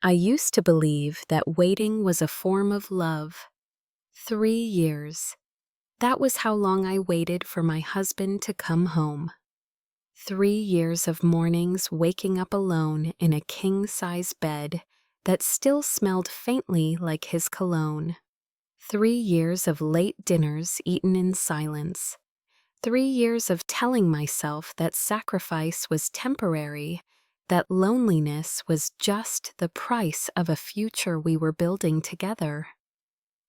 I used to believe that waiting was a form of love. 3 years. That was how long I waited for my husband to come home. 3 years of mornings waking up alone in a king-size bed that still smelled faintly like his cologne. 3 years of late dinners eaten in silence. 3 years of telling myself that sacrifice was temporary, that loneliness was just the price of a future we were building together.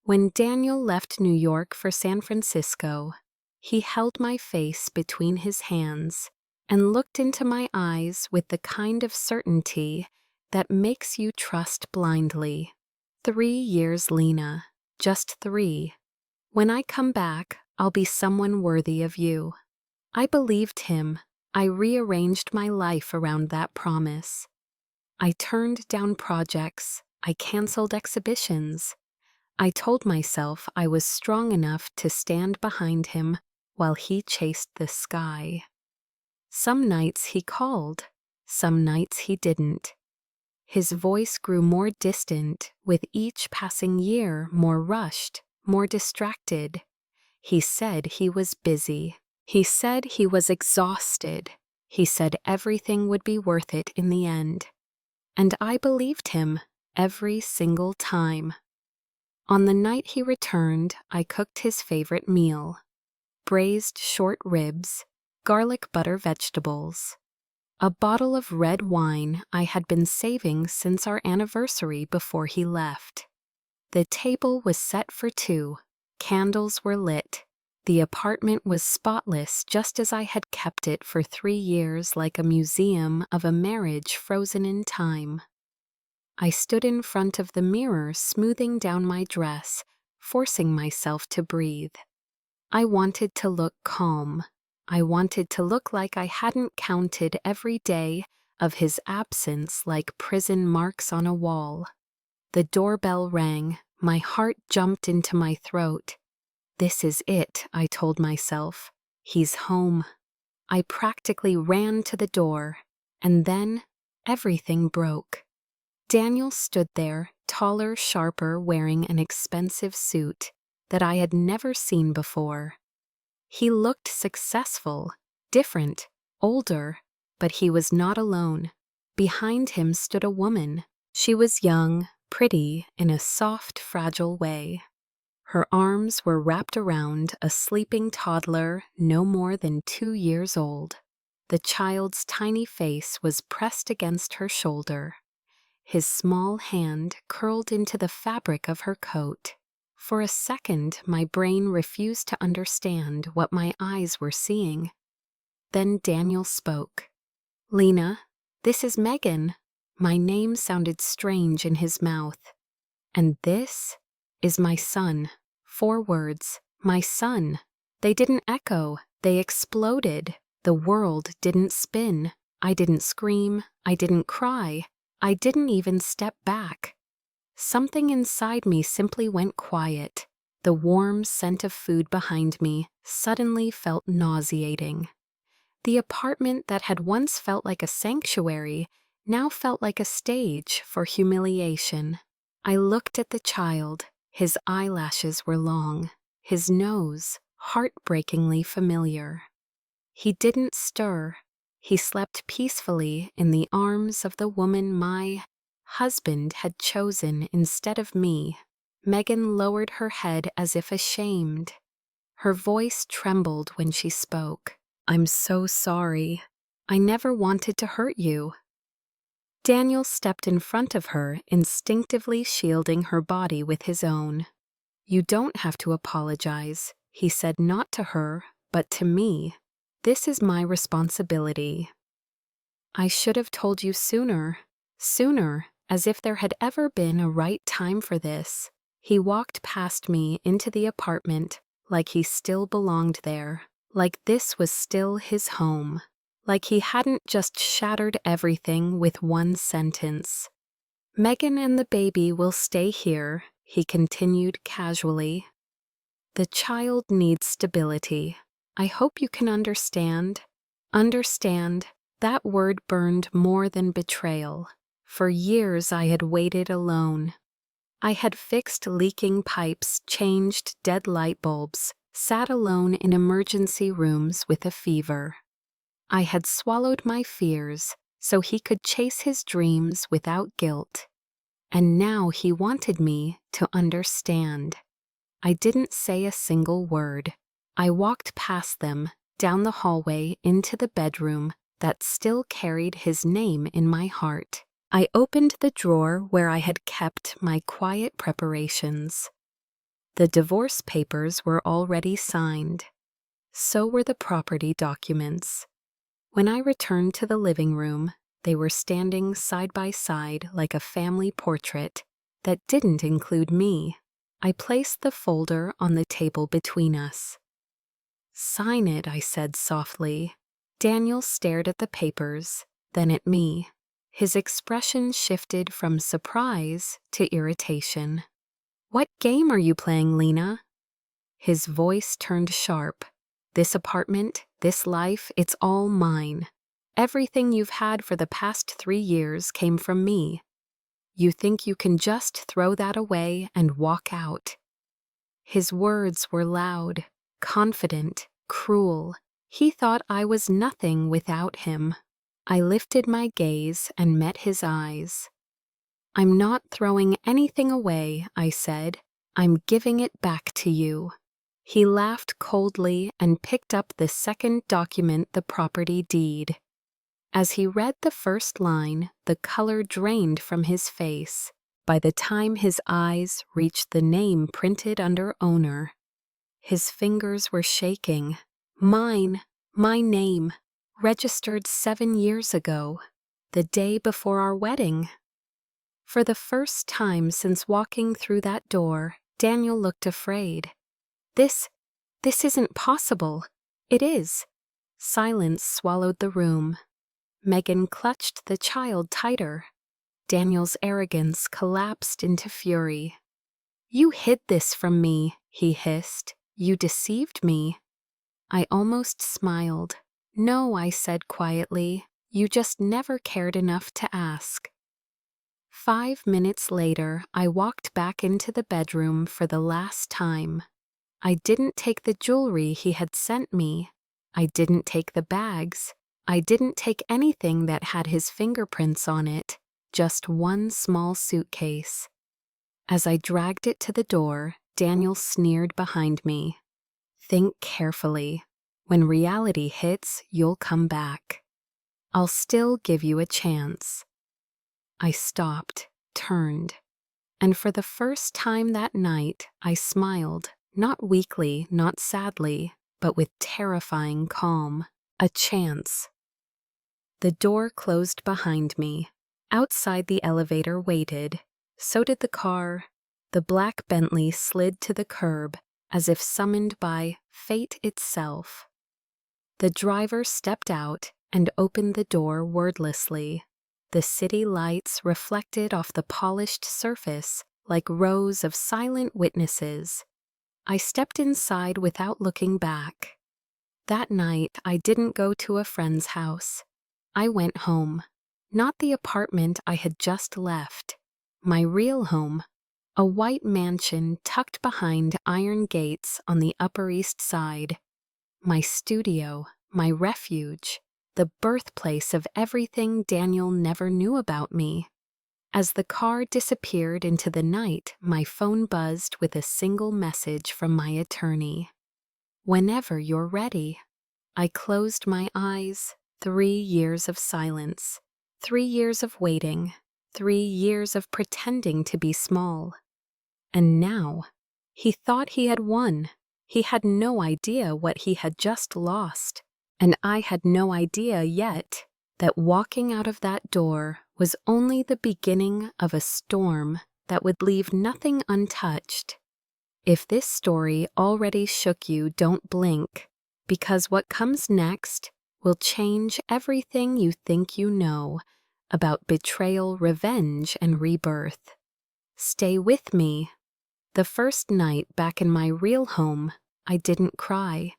When Daniel left New York for San Francisco, he held my face between his hands and looked into my eyes with the kind of certainty that makes you trust blindly. 3 years, Lena. Just 3. When I come back, I'll be someone worthy of you. I believed him. I rearranged my life around that promise. I turned down projects. I canceled exhibitions. I told myself I was strong enough to stand behind him while he chased the sky. Some nights he called. Some nights he didn't. His voice grew more distant with each passing year, more rushed, more distracted. He said he was busy. He said he was exhausted. He said everything would be worth it in the end. And I believed him every single time. On the night he returned, I cooked his favorite meal: braised short ribs, garlic butter vegetables, a bottle of red wine I had been saving since our anniversary before he left. The table was set for 2. Candles were lit. The apartment was spotless, just as I had kept it for 3 years, like a museum of a marriage frozen in time. I stood in front of the mirror, smoothing down my dress, forcing myself to breathe. I wanted to look calm. I wanted to look like I hadn't counted every day of his absence like prison marks on a wall. The doorbell rang. My heart jumped into my throat. This is it, I told myself. He's home. I practically ran to the door, and then everything broke. Daniel stood there, taller, sharper, wearing an expensive suit that I had never seen before. He looked successful, different, older, but he was not alone. Behind him stood a woman. She was young, pretty, in a soft, fragile way. Her arms were wrapped around a sleeping toddler no more than 2 years old. The child's tiny face was pressed against her shoulder. His small hand curled into the fabric of her coat. For a second, my brain refused to understand what my eyes were seeing. Then Daniel spoke. "Lena, this is Megan." My name sounded strange in his mouth. "And this is my son." 4 words. My son. They didn't echo. They exploded. The world didn't spin. I didn't scream. I didn't cry. I didn't even step back. Something inside me simply went quiet. The warm scent of food behind me suddenly felt nauseating. The apartment that had once felt like a sanctuary now felt like a stage for humiliation. I looked at the child. His eyelashes were long, his nose heartbreakingly familiar. He didn't stir. He slept peacefully in the arms of the woman my husband had chosen instead of me. Megan lowered her head as if ashamed. Her voice trembled when she spoke. "I'm so sorry. I never wanted to hurt you." Daniel stepped in front of her, instinctively shielding her body with his own. "You don't have to apologize," he said, not to her, but to me. "This is my responsibility." "I should have told you sooner." Sooner, as if there had ever been a right time for this. He walked past me into the apartment like he still belonged there, like this was still his home. Like he hadn't just shattered everything with one sentence. "Megan and the baby will stay here," he continued casually. "The child needs stability. I hope you can understand." Understand, that word burned more than betrayal. For years I had waited alone. I had fixed leaking pipes, changed dead light bulbs, sat alone in emergency rooms with a fever. I had swallowed my fears so he could chase his dreams without guilt. And now he wanted me to understand. I didn't say a single word. I walked past them, down the hallway into the bedroom that still carried his name in my heart. I opened the drawer where I had kept my quiet preparations. The divorce papers were already signed. So were the property documents. When I returned to the living room, they were standing side by side like a family portrait that didn't include me. I placed the folder on the table between us. "Sign it," I said softly. Daniel stared at the papers, then at me. His expression shifted from surprise to irritation. "What game are you playing, Lena?" His voice turned sharp. "This apartment, this life, it's all mine. Everything you've had for the past 3 years came from me. You think you can just throw that away and walk out?" His words were loud, confident, cruel. He thought I was nothing without him. I lifted my gaze and met his eyes. "I'm not throwing anything away," I said. "I'm giving it back to you." He laughed coldly and picked up the second document, the property deed. As he read the first line, the color drained from his face. By the time his eyes reached the name printed under owner, his fingers were shaking. Mine, my name, registered 7 years ago, the day before our wedding. For the first time since walking through that door, Daniel looked afraid. This isn't possible." "It is." Silence swallowed the room. Megan clutched the child tighter. Daniel's arrogance collapsed into fury. "You hid this from me," he hissed. "You deceived me." I almost smiled. "No," I said quietly. "You just never cared enough to ask." 5 minutes later, I walked back into the bedroom for the last time. I didn't take the jewelry he had sent me. I didn't take the bags. I didn't take anything that had his fingerprints on it, just one small suitcase. As I dragged it to the door, Daniel sneered behind me. "Think carefully. When reality hits, you'll come back. I'll still give you a chance." I stopped, turned, and for the first time that night, I smiled, not weakly, not sadly, but with terrifying calm. A chance. The door closed behind me. Outside, the elevator waited. So did the car. The black Bentley slid to the curb, as if summoned by fate itself. The driver stepped out and opened the door wordlessly. The city lights reflected off the polished surface like rows of silent witnesses. I stepped inside without looking back. That night, I didn't go to a friend's house. I went home. Not the apartment I had just left. My real home. A white mansion tucked behind iron gates on the Upper East Side. My studio, my refuge, the birthplace of everything Daniel never knew about me. As the car disappeared into the night, my phone buzzed with a single message from my attorney. "Whenever you're ready." I closed my eyes. 3 years of silence. 3 years of waiting. 3 years of pretending to be small. And now, he thought he had won. He had no idea what he had just lost. And I had no idea yet that walking out of that door was only the beginning of a storm that would leave nothing untouched. If this story already shook you, don't blink, because what comes next will change everything you think you know about betrayal, revenge, and rebirth. Stay with me. The first night back in my real home, I didn't cry.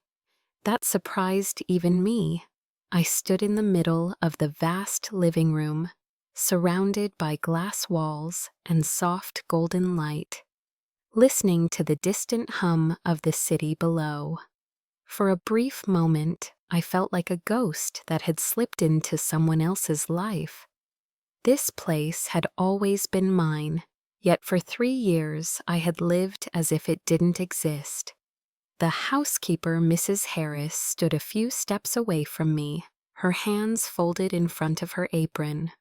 That surprised even me. I stood in the middle of the vast living room, surrounded by glass walls and soft golden light, listening to the distant hum of the city below. For a brief moment, I felt like a ghost that had slipped into someone else's life. This place had always been mine, yet for 3 years I had lived as if it didn't exist. The housekeeper, Mrs. Harris, stood a few steps away from me, her hands folded in front of her apron.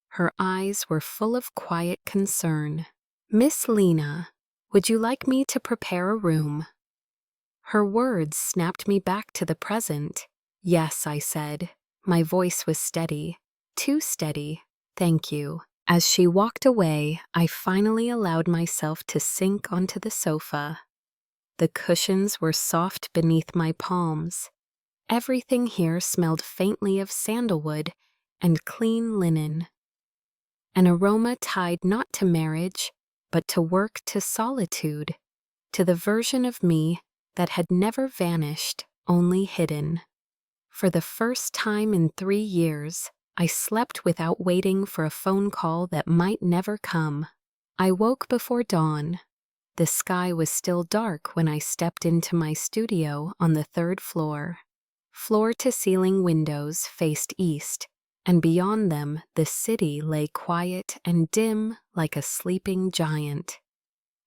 Her eyes were full of quiet concern. "Miss Lena, would you like me to prepare a room?" Her words snapped me back to the present. "Yes," I said. My voice was steady. Too steady. "Thank you." As she walked away, I finally allowed myself to sink onto the sofa. The cushions were soft beneath my palms. Everything here smelled faintly of sandalwood and clean linen. An aroma tied not to marriage, but to work, to solitude, to the version of me that had never vanished, only hidden. For the first time in 3 years, I slept without waiting for a phone call that might never come. I woke before dawn. The sky was still dark when I stepped into my studio on the 3rd floor. Floor-to-ceiling windows faced east, and beyond them the city lay quiet and dim like a sleeping giant.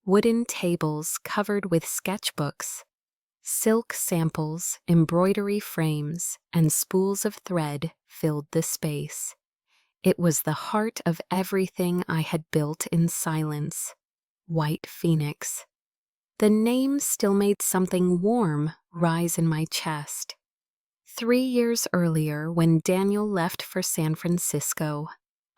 Wooden tables covered with sketchbooks, silk samples, embroidery frames, and spools of thread filled the space. It was the heart of everything I had built in silence. White Phoenix. The name still made something warm rise in my chest. 3 years earlier, when Daniel left for San Francisco,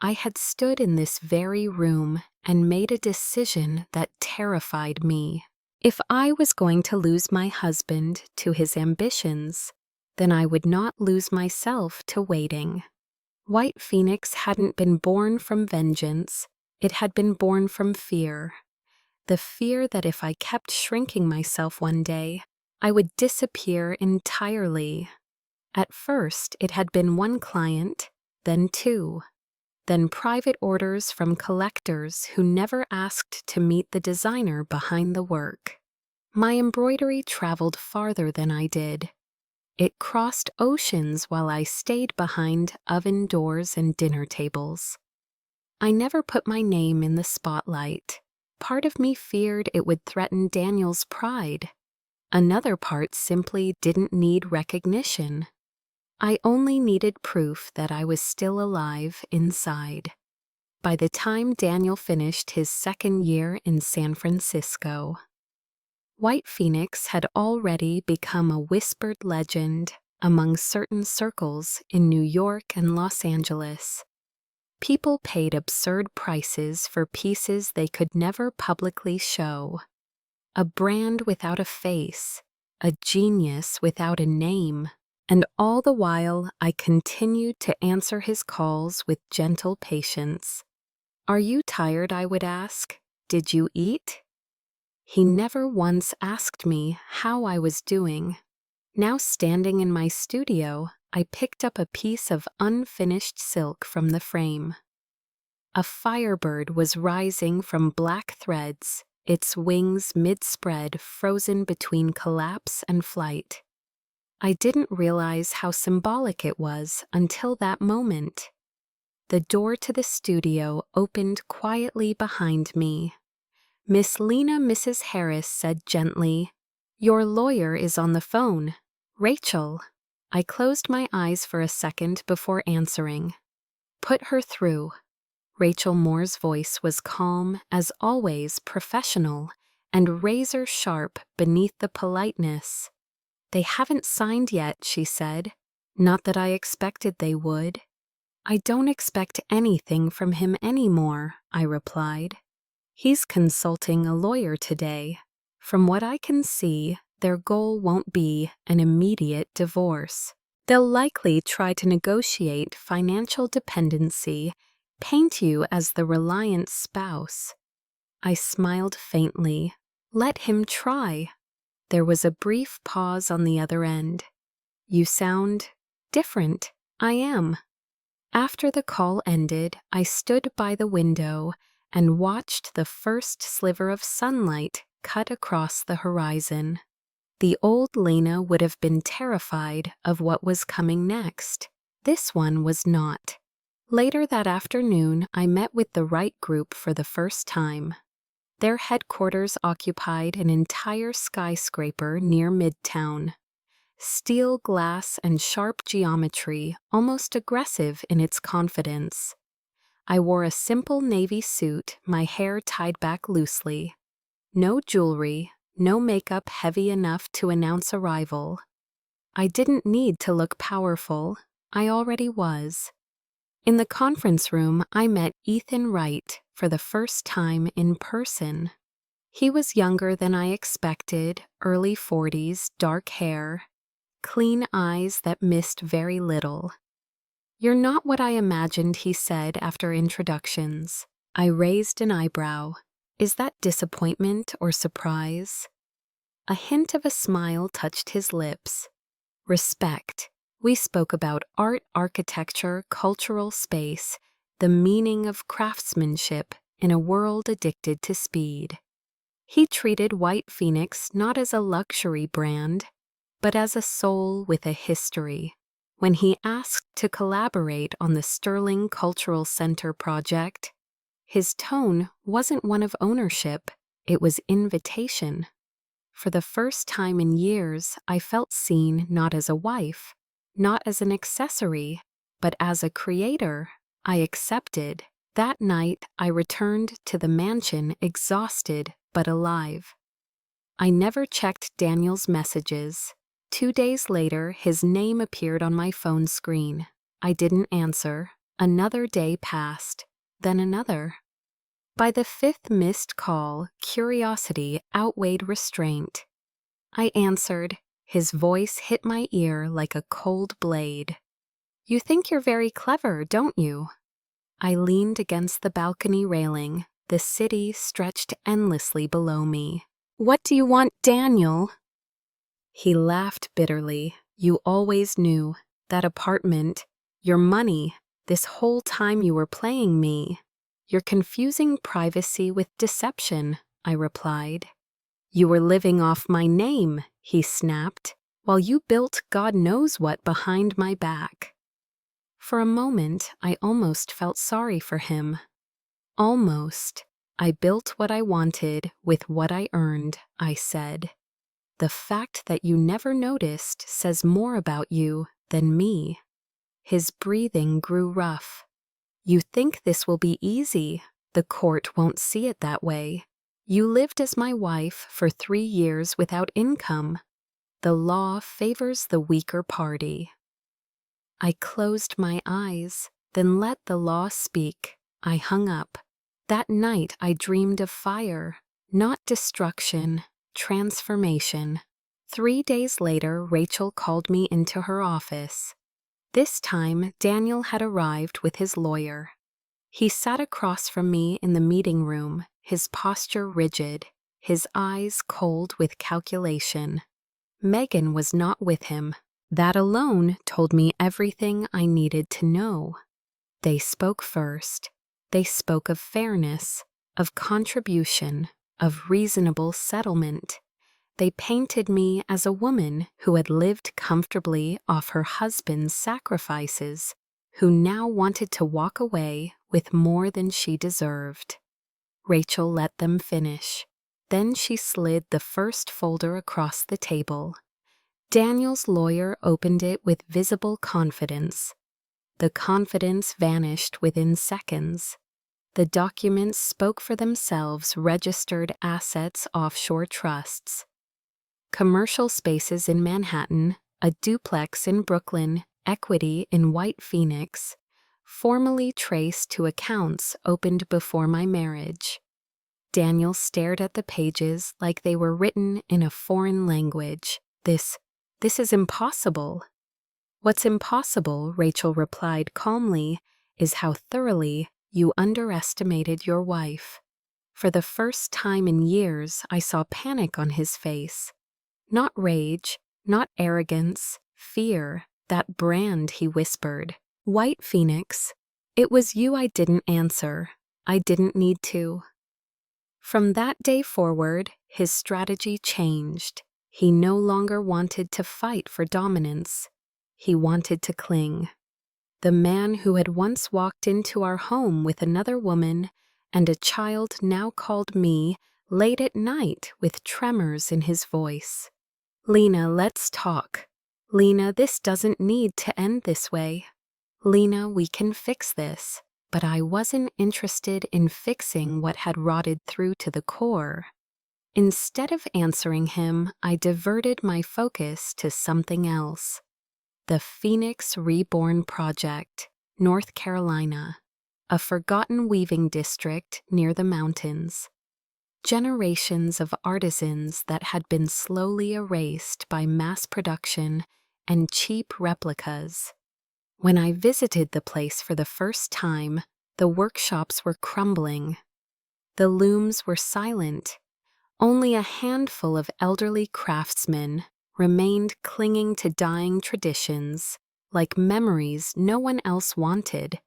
I had stood in this very room and made a decision that terrified me. If I was going to lose my husband to his ambitions, then I would not lose myself to waiting. White Phoenix hadn't been born from vengeance, it had been born from fear. The fear that if I kept shrinking myself one day, I would disappear entirely. At first, it had been 1 client, then 2, then private orders from collectors who never asked to meet the designer behind the work. My embroidery traveled farther than I did. It crossed oceans while I stayed behind oven doors and dinner tables. I never put my name in the spotlight. Part of me feared it would threaten Daniel's pride. Another part simply didn't need recognition. I only needed proof that I was still alive inside. By the time Daniel finished his 2nd year in San Francisco, White Phoenix had already become a whispered legend among certain circles in New York and Los Angeles. People paid absurd prices for pieces they could never publicly show. A brand without a face, a genius without a name. And all the while, I continued to answer his calls with gentle patience. "Are you tired?" I would ask. "Did you eat?" He never once asked me how I was doing. Now, standing in my studio, I picked up a piece of unfinished silk from the frame. A firebird was rising from black threads, its wings mid-spread, frozen between collapse and flight. I didn't realize how symbolic it was until that moment. The door to the studio opened quietly behind me. "Miss Lena," Mrs. Harris said gently, "your lawyer is on the phone. Rachel." I closed my eyes for a second before answering. "Put her through." Rachel Moore's voice was calm, as always professional, and razor sharp beneath the politeness. "They haven't signed yet," she said. "Not that I expected they would." "I don't expect anything from him anymore," I replied. "He's consulting a lawyer today. From what I can see, their goal won't be an immediate divorce. They'll likely try to negotiate financial dependency, paint you as the reliant spouse." I smiled faintly. Let him try. There was a brief pause on the other end. "You sound different." "I am." After the call ended, I stood by the window and watched the first sliver of sunlight cut across the horizon. The old Lena would have been terrified of what was coming next. This one was not. Later that afternoon, I met with the right group for the first time. Their headquarters occupied an entire skyscraper near Midtown. Steel glass and sharp geometry, almost aggressive in its confidence. I wore a simple navy suit, my hair tied back loosely. No jewelry, no makeup heavy enough to announce arrival. I didn't need to look powerful, I already was. In the conference room, I met Ethan Wright for the first time in person. He was younger than I expected, early 40s, dark hair, clean eyes that missed very little. "You're not what I imagined," he said after introductions. I raised an eyebrow. Is that disappointment or surprise? A hint of a smile touched his lips. Respect. We spoke about art, architecture, cultural space, the meaning of craftsmanship in a world addicted to speed. He treated White Phoenix not as a luxury brand, but as a soul with a history. When he asked to collaborate on the Sterling Cultural Center project, his tone wasn't one of ownership, it was invitation. For the first time in years, I felt seen not as a wife, not as an accessory, but as a creator. I accepted. That night, I returned to the mansion exhausted but alive. I never checked Daniel's messages. 2 days later, his name appeared on my phone screen. I didn't answer. Another day passed, then another. By the 5th missed call, curiosity outweighed restraint. I answered. His voice hit my ear like a cold blade. "You think you're very clever, don't you?" I leaned against the balcony railing. The city stretched endlessly below me. "What do you want, Daniel?" He laughed bitterly. "You always knew. That apartment, your money, this whole time you were playing me. You're confusing privacy with deception," I replied. "You were living off my name," he snapped, "while you built God knows what behind my back." For a moment, I almost felt sorry for him. Almost. "I built what I wanted with what I earned," I said. "The fact that you never noticed says more about you than me." His breathing grew rough. "You think this will be easy. The court won't see it that way. You lived as my wife for 3 years without income. The law favors the weaker party." I closed my eyes, then let the law speak. I hung up. That night I dreamed of fire, not destruction, transformation. 3 days later, Rachel called me into her office. This time, Daniel had arrived with his lawyer. He sat across from me in the meeting room, his posture rigid, his eyes cold with calculation. Megan was not with him. That alone told me everything I needed to know. They spoke first. They spoke of fairness, of contribution, of reasonable settlement. They painted me as a woman who had lived comfortably off her husband's sacrifices, who now wanted to walk away with more than she deserved. Rachel let them finish. Then she slid the first folder across the table. Daniel's lawyer opened it with visible confidence. The confidence vanished within seconds. The documents spoke for themselves: registered assets, offshore trusts, commercial spaces in Manhattan, a duplex in Brooklyn, equity in White Phoenix, formally traced to accounts opened before my marriage. Daniel stared at the pages like they were written in a foreign language. This is impossible." "What's impossible," Rachel replied calmly, "is how thoroughly you underestimated your wife." For the first time in years, I saw panic on his face. Not rage, not arrogance, fear, that brand, he whispered. White Phoenix, it was you. I didn't answer. I didn't need to. From that day forward, his strategy changed. He no longer wanted to fight for dominance. He wanted to cling. The man who had once walked into our home with another woman and a child now called me late at night with tremors in his voice. Lena, let's talk. Lena, this doesn't need to end this way. Lena, we can fix this. But I wasn't interested in fixing what had rotted through to the core. Instead of answering him, I diverted my focus to something else. The Phoenix Reborn Project, North Carolina, a forgotten weaving district near the mountains. Generations of artisans that had been slowly erased by mass production and cheap replicas. When I visited the place for the first time, the workshops were crumbling. The looms were silent. Only a handful of elderly craftsmen remained clinging to dying traditions, like memories no one else wanted.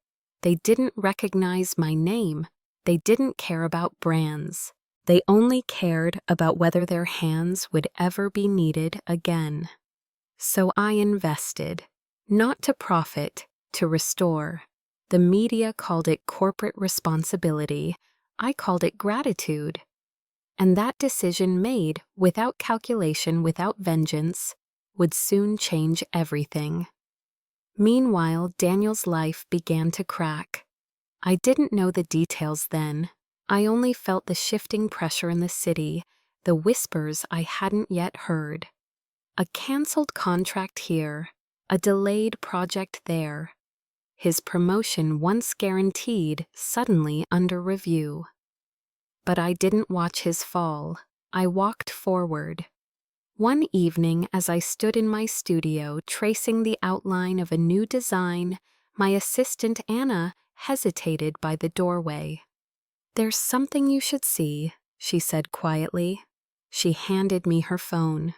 They didn't recognize my name. They didn't care about brands. They only cared about whether their hands would ever be needed again. So I invested. Not to profit, to restore. The media called it corporate responsibility. I called it gratitude. And that decision made, without calculation, without vengeance, would soon change everything. Meanwhile, Daniel's life began to crack. I didn't know the details then. I only felt the shifting pressure in the city, the whispers I hadn't yet heard. A canceled contract here. A delayed project there. His promotion once guaranteed, suddenly under review. But I didn't watch his fall. I walked forward. One evening, as I stood in my studio tracing the outline of a new design, my assistant Anna hesitated by the doorway. "There's something you should see," she said quietly. She handed me her phone.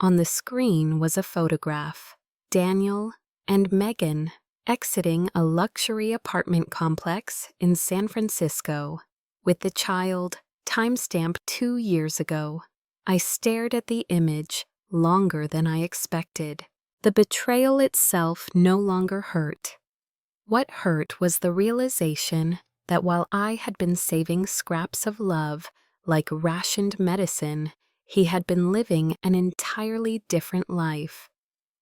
On the screen was a photograph. Daniel and Megan exiting a luxury apartment complex in San Francisco with the child, timestamp 2 years ago. I stared at the image longer than I expected. The betrayal itself no longer hurt. What hurt was the realization that while I had been saving scraps of love like rationed medicine, he had been living an entirely different life.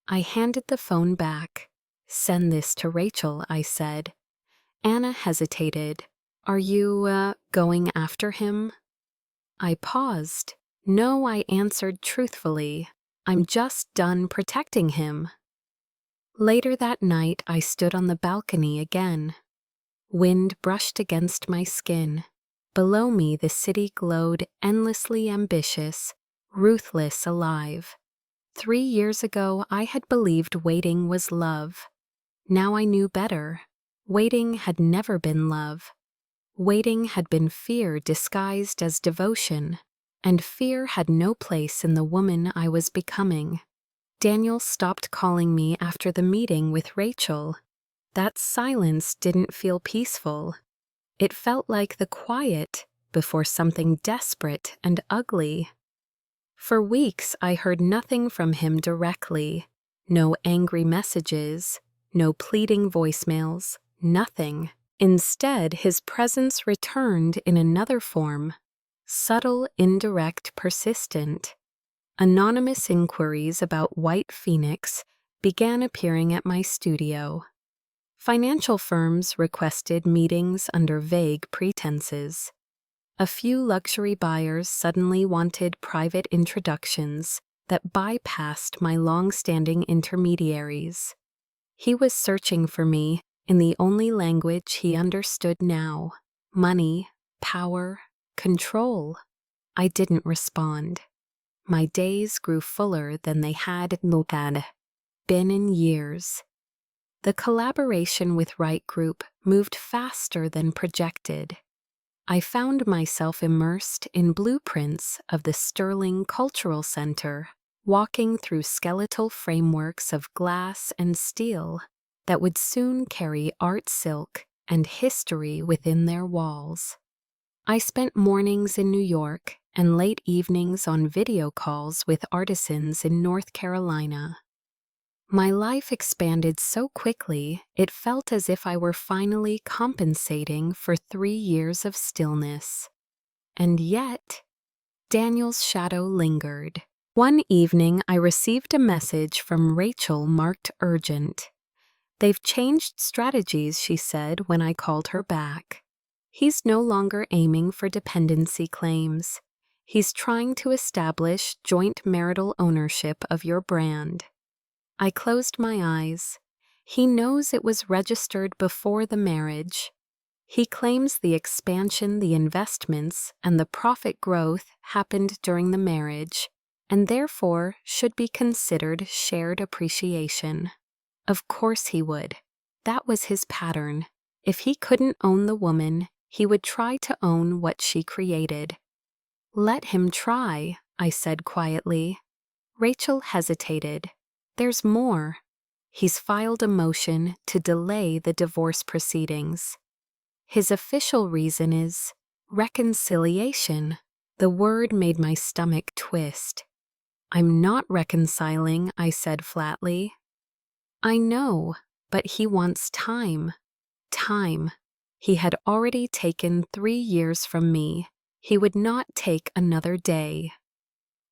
I handed the phone back. "Send this to Rachel," I said. Anna hesitated. "Are you, going after him?" I paused. "No," I answered truthfully. "I'm just done protecting him." Later that night, I stood on the balcony again. Wind brushed against my skin. Below me, the city glowed endlessly ambitious, ruthless, alive. 3 years ago, I had believed waiting was love. Now I knew better. Waiting had never been love. Waiting had been fear disguised as devotion, and fear had no place in the woman I was becoming. Daniel stopped calling me after the meeting with Rachel. That silence didn't feel peaceful. It felt like the quiet before something desperate and ugly. For weeks, I heard nothing from him directly. No angry messages, no pleading voicemails, nothing. Instead, his presence returned in another form. Subtle, indirect, persistent. Anonymous inquiries about White Phoenix began appearing at my studio. Financial firms requested meetings under vague pretenses. A few luxury buyers suddenly wanted private introductions that bypassed my long-standing intermediaries. He was searching for me in the only language he understood now: money, power, control. I didn't respond. My days grew fuller than they had been in years. The collaboration with Right Group moved faster than projected. I found myself immersed in blueprints of the Sterling Cultural Center, walking through skeletal frameworks of glass and steel, that would soon carry art silk and history within their walls. I spent mornings in New York and late evenings on video calls with artisans in North Carolina. My life expanded so quickly, it felt as if I were finally compensating for 3 years of stillness. And yet, Daniel's shadow lingered. One evening, I received a message from Rachel marked urgent. "They've changed strategies," she said when I called her back. "He's no longer aiming for dependency claims. He's trying to establish joint marital ownership of your brand." I closed my eyes. He knows it was registered before the marriage. He claims the expansion, the investments, and the profit growth happened during the marriage, and therefore should be considered shared appreciation. Of course he would. That was his pattern. If he couldn't own the woman, he would try to own what she created. "Let him try," I said quietly. Rachel hesitated. "There's more. He's filed a motion to delay the divorce proceedings. His official reason is reconciliation." The word made my stomach twist. "I'm not reconciling," I said flatly. "I know, but he wants time." Time. He had already taken 3 years from me. He would not take another day.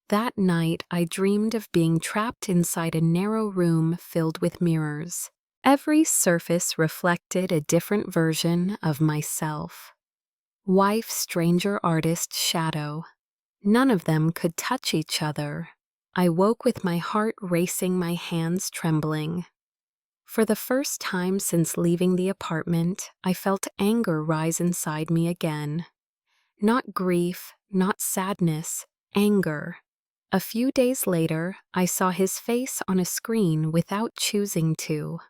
That night, I dreamed of being trapped inside a narrow room filled with mirrors. Every surface reflected a different version of myself. Wife, stranger, artist, shadow. None of them could touch each other. I woke with my heart racing, my hands trembling. For the first time since leaving the apartment, I felt anger rise inside me again. Not grief, not sadness, anger. A few days later, I saw his face on a screen without choosing to.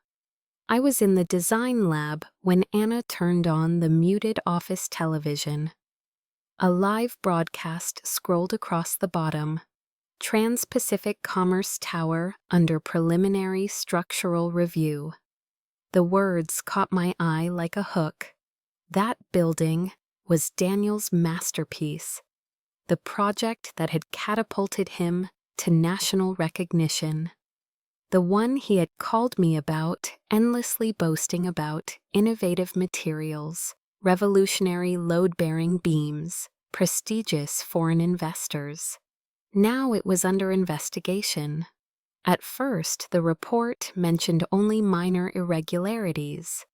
I was in the design lab when Anna turned on the muted office television. A live broadcast scrolled across the bottom. Trans-Pacific Commerce Tower under preliminary structural review. The words caught my eye like a hook. That building was Daniel's masterpiece, the project that had catapulted him to national recognition. The one he had called me about, endlessly boasting about innovative materials, revolutionary load-bearing beams, prestigious foreign investors. Now it was under investigation. At first, the report mentioned only minor irregularities.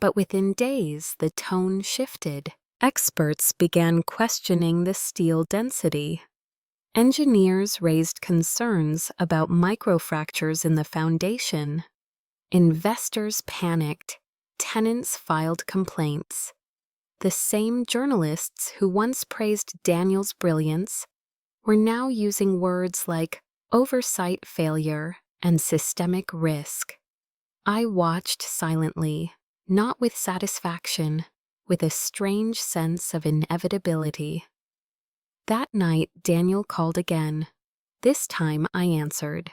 But within days, the tone shifted. Experts began questioning the steel density. Engineers raised concerns about microfractures in the foundation. Investors panicked. Tenants filed complaints. The same journalists who once praised Daniel's brilliance were now using words like oversight failure and systemic risk. I watched silently, not with satisfaction, with a strange sense of inevitability. That night, Daniel called again. This time I answered.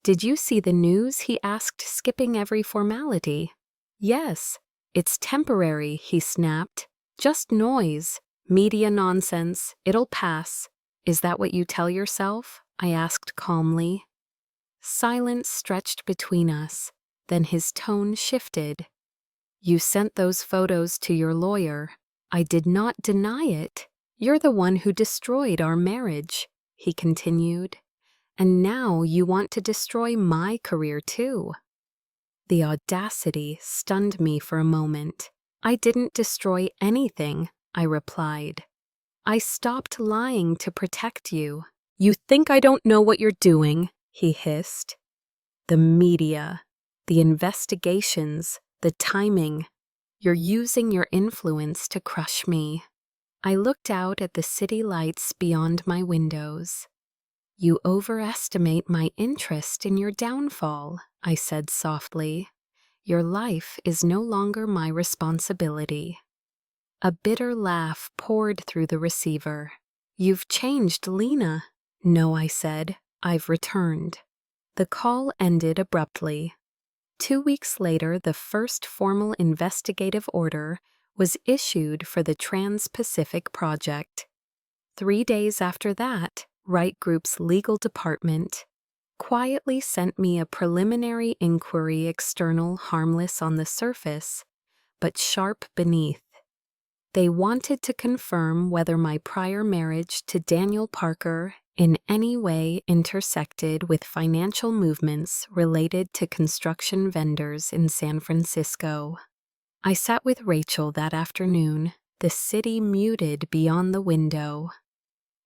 "Did you see the news?" he asked, skipping every formality. "Yes. It's temporary," he snapped. "Just noise. Media nonsense. It'll pass." "Is that what you tell yourself?" I asked calmly. Silence stretched between us. Then his tone shifted. "You sent those photos to your lawyer." "I did not deny it. You're the one who destroyed our marriage," he continued. "And now you want to destroy my career too." The audacity stunned me for a moment. "I didn't destroy anything," I replied. "I stopped lying to protect you." "You think I don't know what you're doing," he hissed. "The media, the investigations, the timing. You're using your influence to crush me." I looked out at the city lights beyond my windows. "You overestimate my interest in your downfall," I said softly. "Your life is no longer my responsibility." A bitter laugh poured through the receiver. "You've changed, Lena." "No," I said. "I've returned." The call ended abruptly. 2 weeks later, the first formal investigative order was issued for the Trans-Pacific Project. 3 days after that, Wright Group's legal department quietly sent me a preliminary inquiry, external, harmless on the surface, but sharp beneath. They wanted to confirm whether my prior marriage to Daniel Parker in any way intersected with financial movements related to construction vendors in San Francisco. I sat with Rachel that afternoon, the city muted beyond the window.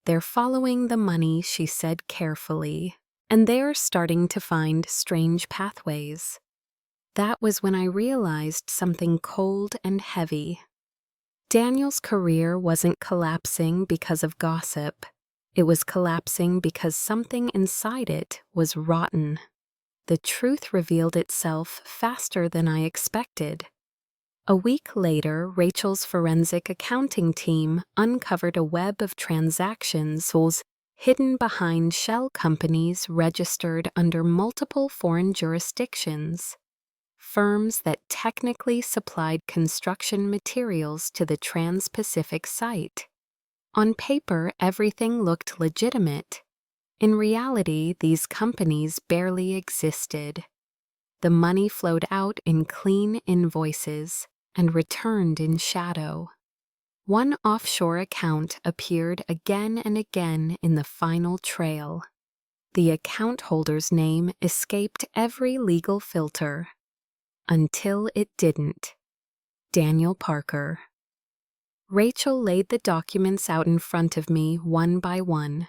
"They're following the money," she said carefully, "and they're starting to find strange pathways." That was when I realized something cold and heavy. Daniel's career wasn't collapsing because of gossip. It was collapsing because something inside it was rotten. The truth revealed itself faster than I expected. A week later, Rachel's forensic accounting team uncovered a web of transactions hidden behind shell companies registered under multiple foreign jurisdictions. Firms that technically supplied construction materials to the Trans-Pacific site. On paper, everything looked legitimate. In reality, these companies barely existed. The money flowed out in clean invoices and returned in shadow. One offshore account appeared again and again in the final trail. The account holder's name escaped every legal filter. Until it didn't. Daniel Parker. Rachel laid the documents out in front of me one by one.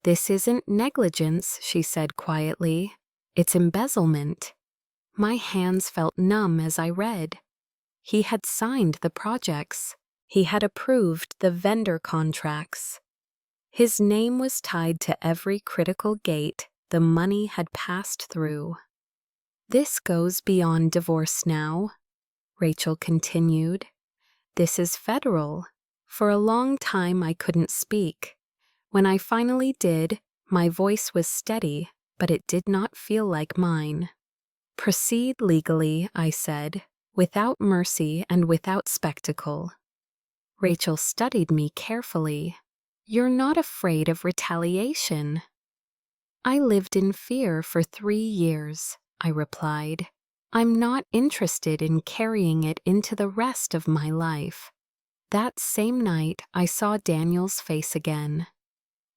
"This isn't negligence," she said quietly. "It's embezzlement." My hands felt numb as I read. He had signed the projects. He had approved the vendor contracts. His name was tied to every critical gate the money had passed through. "This goes beyond divorce now," Rachel continued. "This is federal. For a long time I couldn't speak. When I finally did, my voice was steady, but it did not feel like mine. Proceed legally," I said, "without mercy and without spectacle." Rachel studied me carefully. "You're not afraid of retaliation?" "I lived in fear for 3 years," I replied. "I'm not interested in carrying it into the rest of my life." That same night, I saw Daniel's face again.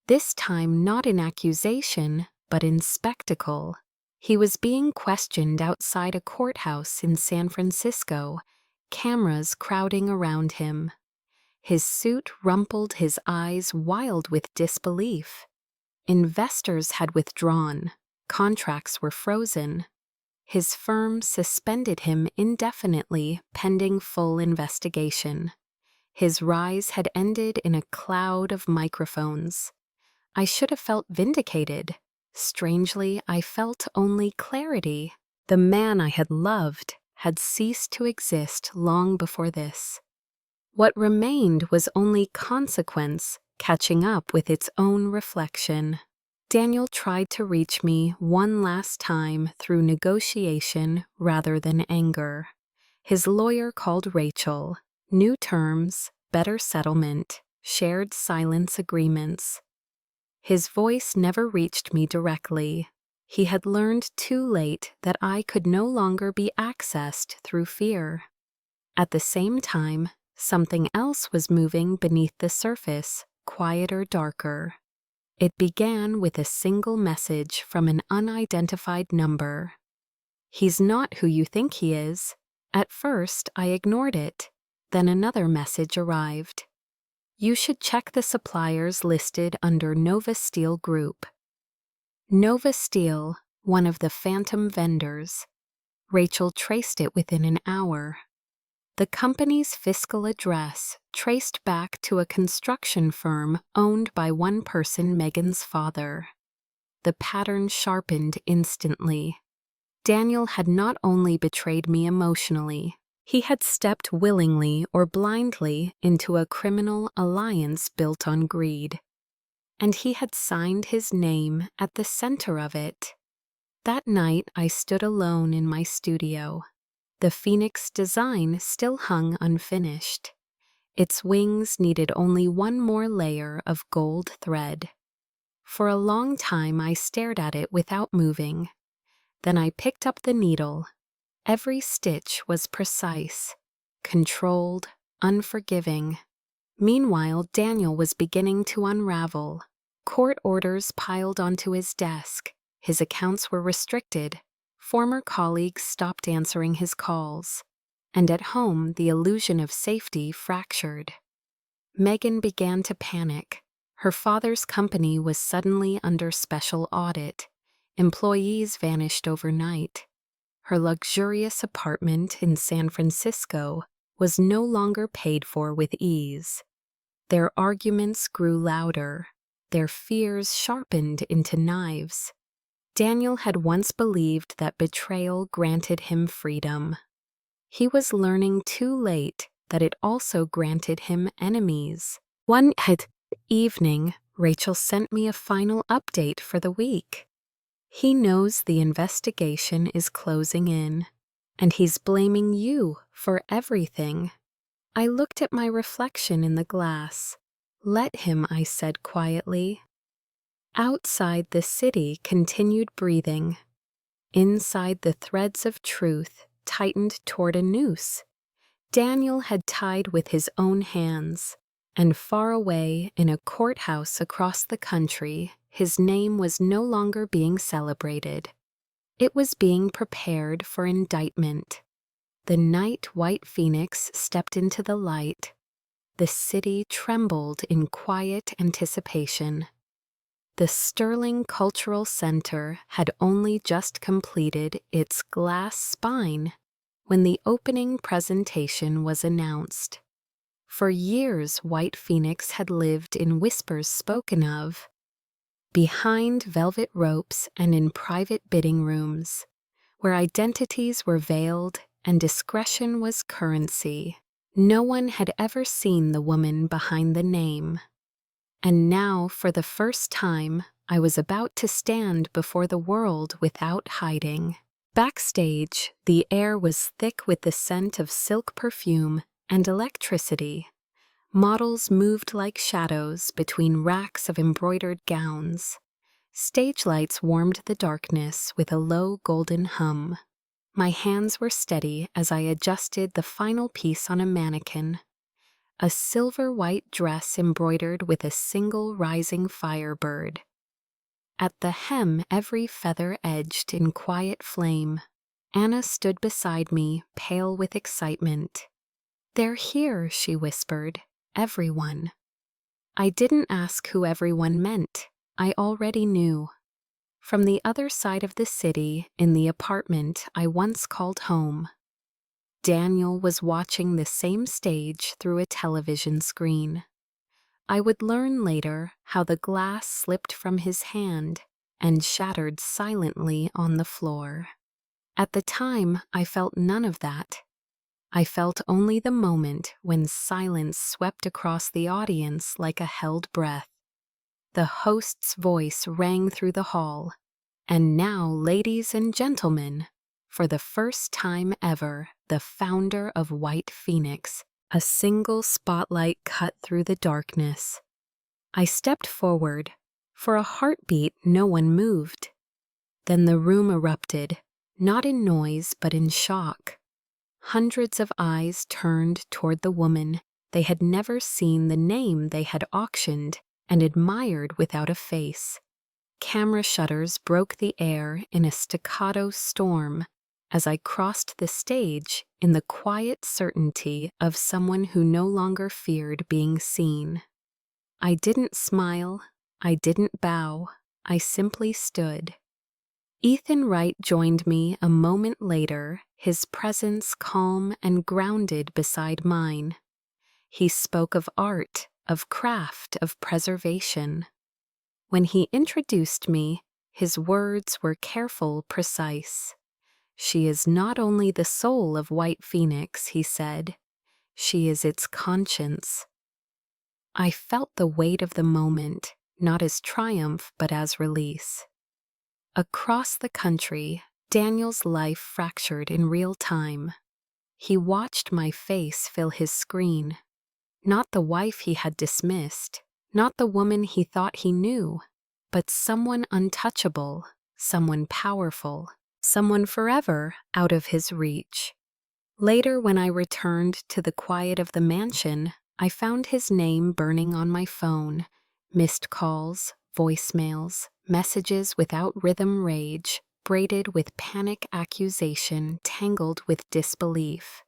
This time not in accusation, but in spectacle. He was being questioned outside a courthouse in San Francisco, cameras crowding around him. His suit rumpled, his eyes wild with disbelief. Investors had withdrawn. Contracts were frozen. His firm suspended him indefinitely pending full investigation. His rise had ended in a cloud of microphones. I should have felt vindicated. Strangely, I felt only clarity. The man I had loved had ceased to exist long before this. What remained was only consequence catching up with its own reflection. Daniel tried to reach me one last time through negotiation rather than anger. His lawyer called Rachel. New terms, better settlement, shared silence agreements. His voice never reached me directly. He had learned too late that I could no longer be accessed through fear. At the same time, something else was moving beneath the surface, quieter, darker. It began with a single message from an unidentified number. "He's not who you think he is." At first, I ignored it. Then another message arrived. "You should check the suppliers listed under Nova Steel Group." Nova Steel, one of the phantom vendors. Rachel traced it within an hour. The company's fiscal address traced back to a construction firm owned by one person, Megan's father. The pattern sharpened instantly. Daniel had not only betrayed me emotionally, he had stepped willingly or blindly into a criminal alliance built on greed. And he had signed his name at the center of it. That night, I stood alone in my studio. The phoenix design still hung unfinished. Its wings needed only one more layer of gold thread. For a long time, I stared at it without moving. Then I picked up the needle. Every stitch was precise, controlled, unforgiving. Meanwhile, Daniel was beginning to unravel. Court orders piled onto his desk. His accounts were restricted. Former colleagues stopped answering his calls. And at home, the illusion of safety fractured. Megan began to panic. Her father's company was suddenly under special audit. Employees vanished overnight. Her luxurious apartment in San Francisco was no longer paid for with ease. Their arguments grew louder. Their fears sharpened into knives. Daniel had once believed that betrayal granted him freedom. He was learning too late that it also granted him enemies. One evening, Rachel sent me a final update for the week. He knows the investigation is closing in, and he's blaming you for everything. I looked at my reflection in the glass. Let him, I said quietly. Outside, the city continued breathing. Inside, the threads of truth tightened toward a noose. Daniel had tied with his own hands, and far away in a courthouse across the country, his name was no longer being celebrated. It was being prepared for indictment. The night White Phoenix stepped into the light, the city trembled in quiet anticipation. The Sterling Cultural Center had only just completed its glass spine when the opening presentation was announced. For years, White Phoenix had lived in whispers spoken of, behind velvet ropes and in private bidding rooms, where identities were veiled and discretion was currency. No one had ever seen the woman behind the name. And now, for the first time, I was about to stand before the world without hiding. Backstage, the air was thick with the scent of silk perfume and electricity. Models moved like shadows between racks of embroidered gowns. Stage lights warmed the darkness with a low golden hum. My hands were steady as I adjusted the final piece on a mannequin. A silver-white dress embroidered with a single rising firebird. At the hem, every feather edged in quiet flame. Anna stood beside me, pale with excitement. "They're here," she whispered. "Everyone." I didn't ask who everyone meant. I already knew. From the other side of the city, in the apartment I once called home, Daniel was watching the same stage through a television screen. I would learn later how the glass slipped from his hand and shattered silently on the floor. At the time, I felt none of that. I felt only the moment when silence swept across the audience like a held breath. The host's voice rang through the hall. "And now, ladies and gentlemen, for the first time ever, the founder of White Phoenix." A single spotlight cut through the darkness. I stepped forward. For a heartbeat, no one moved. Then the room erupted, not in noise but in shock. Hundreds of eyes turned toward the woman. They had never seen the name they had auctioned and admired without a face. Camera shutters broke the air in a staccato storm as I crossed the stage in the quiet certainty of someone who no longer feared being seen. I didn't smile, I didn't bow, I simply stood. Ethan Wright joined me a moment later, his presence calm and grounded beside mine. He spoke of art, of craft, of preservation. When he introduced me, his words were careful, precise. "She is not only the soul of White Phoenix," he said. "She is its conscience." I felt the weight of the moment, not as triumph but as release. Across the country, Daniel's life fractured in real time. He watched my face fill his screen. Not the wife he had dismissed, not the woman he thought he knew, but someone untouchable, someone powerful, someone forever out of his reach. Later, when I returned to the quiet of the mansion, I found his name burning on my phone. Missed calls, voicemails, messages without rhythm, rage, braided with panic accusation, tangled with disbelief.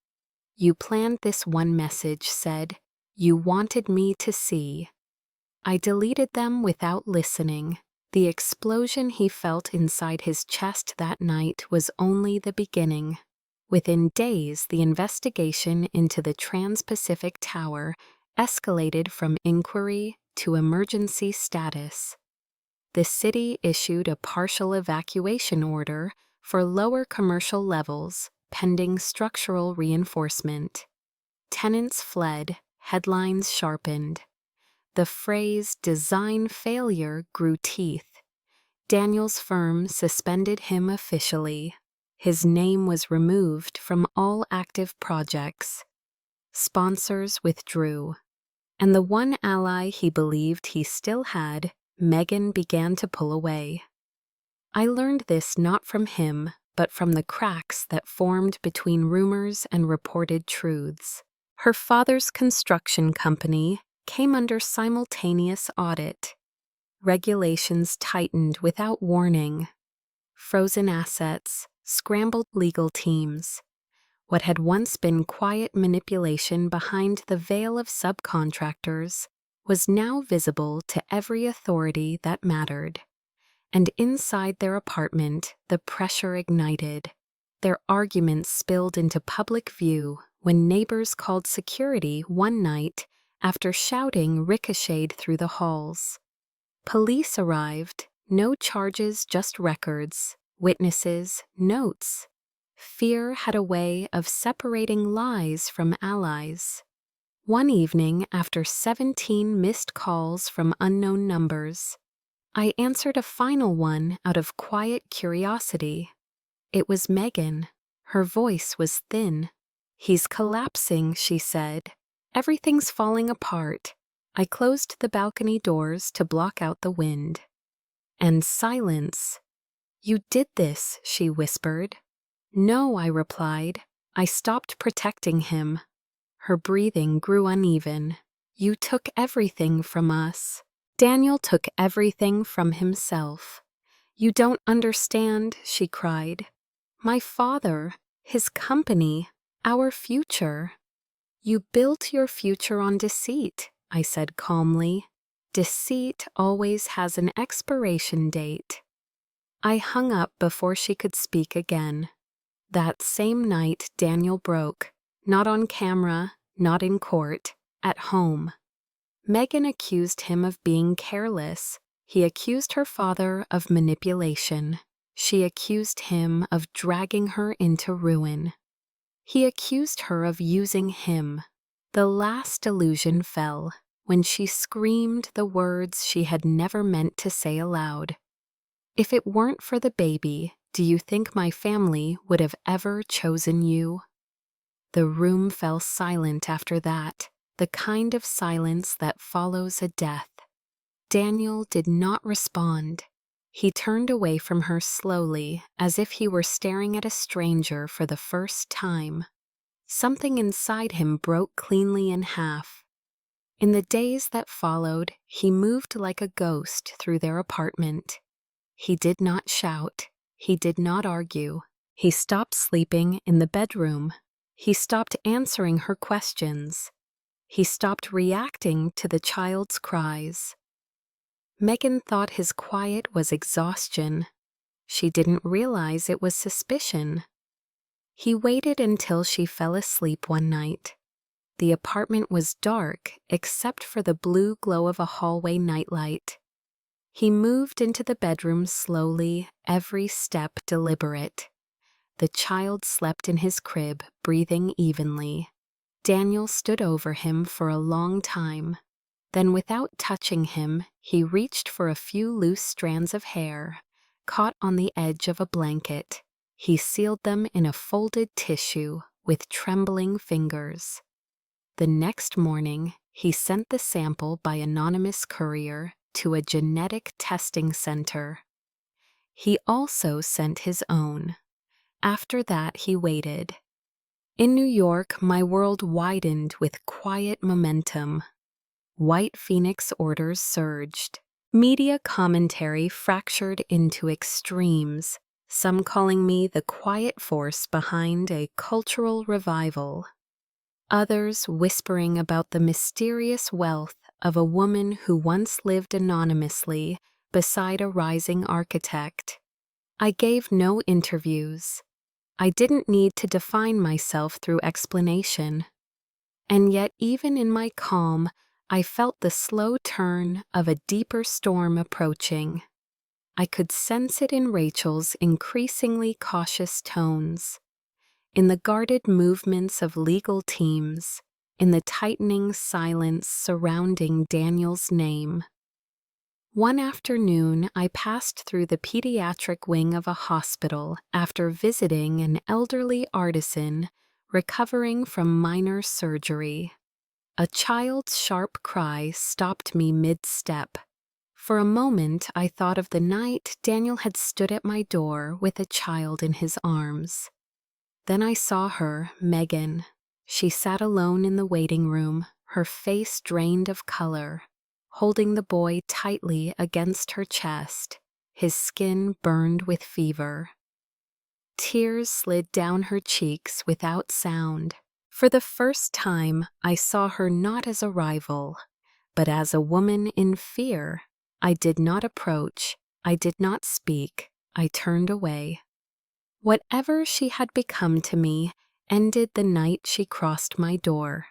"You planned this," one message said. "You wanted me to see." I deleted them without listening. The explosion he felt inside his chest that night was only the beginning. Within days, the investigation into the Trans-Pacific Tower escalated from inquiry to emergency status. The city issued a partial evacuation order for lower commercial levels, pending structural reinforcement. Tenants fled, headlines sharpened. The phrase "design failure" grew teeth. Daniel's firm suspended him officially. His name was removed from all active projects. Sponsors withdrew. And the one ally he believed he still had, Megan, began to pull away. I learned this not from him, but from the cracks that formed between rumors and reported truths. Her father's construction company came under simultaneous audit. Regulations tightened without warning. Frozen assets, scrambled legal teams. What had once been quiet manipulation behind the veil of subcontractors was now visible to every authority that mattered. And inside their apartment, the pressure ignited. Their arguments spilled into public view when neighbors called security one night after shouting ricocheted through the halls. Police arrived, no charges, just records, witnesses, notes. Fear had a way of separating lies from allies. One evening, after 17 missed calls from unknown numbers, I answered a final one out of quiet curiosity. It was Megan. Her voice was thin. "He's collapsing," she said. "Everything's falling apart." I closed the balcony doors to block out the wind. And silence. "You did this," she whispered. "No," I replied. "I stopped protecting him." Her breathing grew uneven. "You took everything from us." Daniel took everything from himself. "You don't understand," she cried. "My father, his company, our future." "You built your future on deceit," I said calmly. "Deceit always has an expiration date." I hung up before she could speak again. That same night, Daniel broke. Not on camera, not in court, at home. Megan accused him of being careless. He accused her father of manipulation. She accused him of dragging her into ruin. He accused her of using him. The last illusion fell when she screamed the words she had never meant to say aloud. "If it weren't for the baby, do you think my family would have ever chosen you?" The room fell silent after that, the kind of silence that follows a death. Daniel did not respond. He turned away from her slowly, as if he were staring at a stranger for the first time. Something inside him broke cleanly in half. In the days that followed, he moved like a ghost through their apartment. He did not shout. He did not argue. He stopped sleeping in the bedroom. He stopped answering her questions. He stopped reacting to the child's cries. Megan thought his quiet was exhaustion. She didn't realize it was suspicion. He waited until she fell asleep one night. The apartment was dark except for the blue glow of a hallway nightlight. He moved into the bedroom slowly, every step deliberate. The child slept in his crib, breathing evenly. Daniel stood over him for a long time. Then, without touching him, he reached for a few loose strands of hair, caught on the edge of a blanket. He sealed them in a folded tissue with trembling fingers. The next morning, he sent the sample by anonymous courier to a genetic testing center. He also sent his own. After that, he waited. In New York, my world widened with quiet momentum. White Phoenix orders surged. Media commentary fractured into extremes, some calling me the quiet force behind a cultural revival. Others whispering about the mysterious wealth of a woman who once lived anonymously beside a rising architect. I gave no interviews. I didn't need to define myself through explanation. And yet, even in my calm, I felt the slow turn of a deeper storm approaching. I could sense it in Rachel's increasingly cautious tones, in the guarded movements of legal teams, in the tightening silence surrounding Daniel's name. One afternoon, I passed through the pediatric wing of a hospital after visiting an elderly artisan recovering from minor surgery. A child's sharp cry stopped me mid-step. For a moment, I thought of the night Daniel had stood at my door with a child in his arms. Then I saw her, Megan. She sat alone in the waiting room, her face drained of color, holding the boy tightly against her chest, his skin burned with fever. Tears slid down her cheeks without sound. For the first time, I saw her not as a rival, but as a woman in fear. I did not approach, I did not speak, I turned away. Whatever she had become to me ended the night she crossed my door.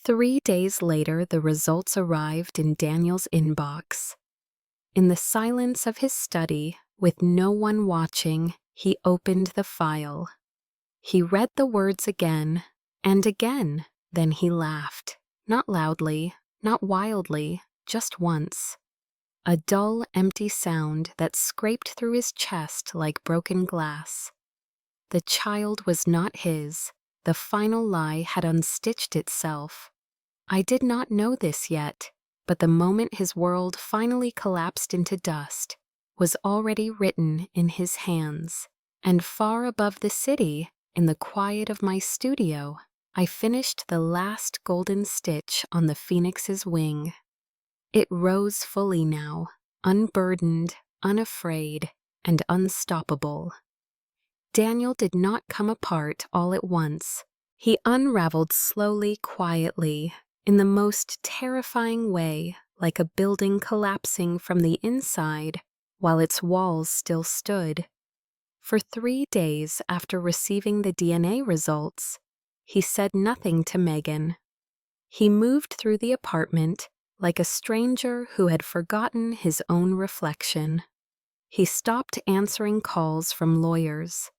3 days later, the results arrived in Daniel's inbox. In the silence of his study, with no one watching, he opened the file. He read the words again and again, then he laughed. Not loudly, not wildly, just once. A dull, empty sound that scraped through his chest like broken glass. The child was not his. The final lie had unstitched itself. I did not know this yet, but the moment his world finally collapsed into dust was already written in his hands. And far above the city, in the quiet of my studio, I finished the last golden stitch on the phoenix's wing. It rose fully now, unburdened, unafraid, and unstoppable. Daniel did not come apart all at once. He unraveled slowly, quietly, in the most terrifying way, like a building collapsing from the inside while its walls still stood. For 3 days after receiving the DNA results, he said nothing to Megan. He moved through the apartment like a stranger who had forgotten his own reflection. He stopped answering calls from lawyers.